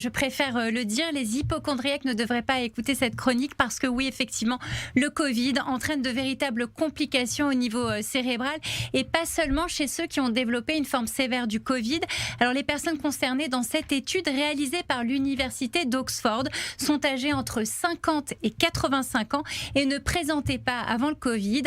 Je préfère le dire, les hypocondriaques ne devraient pas écouter cette chronique parce que oui, effectivement, le Covid entraîne de véritables complications au niveau cérébral et pas seulement chez ceux qui ont développé une forme sévère du Covid. Alors les personnes concernées dans cette étude réalisée par l'université d'Oxford sont âgées entre 50 et 85 ans et ne présentaient pas avant le Covid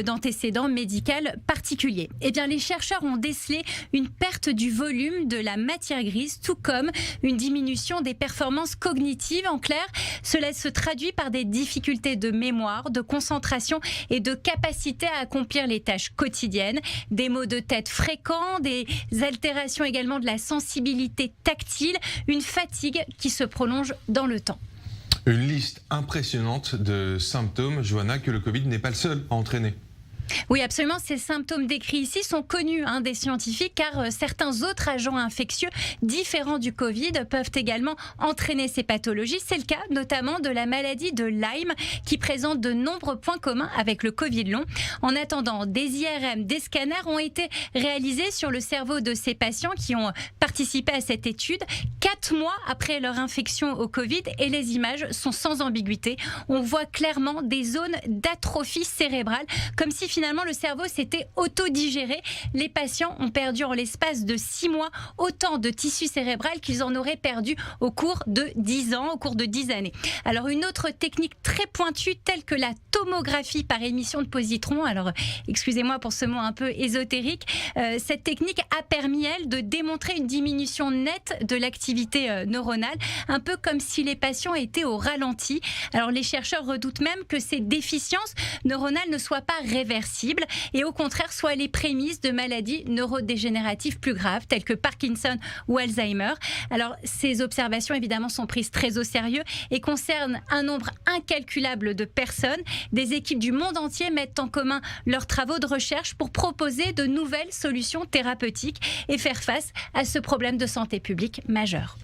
d'antécédents médical particuliers. Eh bien, les chercheurs ont décelé une perte du volume de la matière grise, tout comme une diminution des performances cognitives. En clair, cela se traduit par des difficultés de mémoire, de concentration et de capacité à accomplir les tâches quotidiennes, des maux de tête fréquents, des altérations également de la sensibilité tactile, une fatigue qui se prolonge dans le temps. Une liste impressionnante de symptômes, Johanna, que le Covid n'est pas le seul à entraîner. Oui, absolument. Ces symptômes décrits ici sont connus des scientifiques car certains autres agents infectieux différents du Covid peuvent également entraîner ces pathologies. C'est le cas notamment de la maladie de Lyme qui présente de nombreux points communs avec le Covid long. En attendant, des IRM, des scanners ont été réalisés sur le cerveau de ces patients qui ont participé à cette étude 4 mois après leur infection au Covid et les images sont sans ambiguïté. On voit clairement des zones d'atrophie cérébrale comme si finalement le cerveau s'était autodigéré. Les patients ont perdu en l'espace de 6 mois autant de tissu cérébral qu'ils en auraient perdu au cours de 10 ans, au cours de 10 années. Alors une autre technique très pointue telle que la tomographie par émission de positrons, alors excusez-moi pour ce mot un peu ésotérique, cette technique a permis, elle, de démontrer une diminution nette de l'activité neuronale, un peu comme si les patients étaient au ralenti. Alors les chercheurs redoutent même que ces déficiences neuronales ne soient pas réversibles et au contraire soient les prémices de maladies neurodégénératives plus graves telles que Parkinson ou Alzheimer. Alors ces observations évidemment sont prises très au sérieux et concernent un nombre incalculable de personnes. Des équipes du monde entier mettent en commun leurs travaux de recherche pour proposer de nouvelles solutions thérapeutiques et faire face à ce problème de santé publique majeur.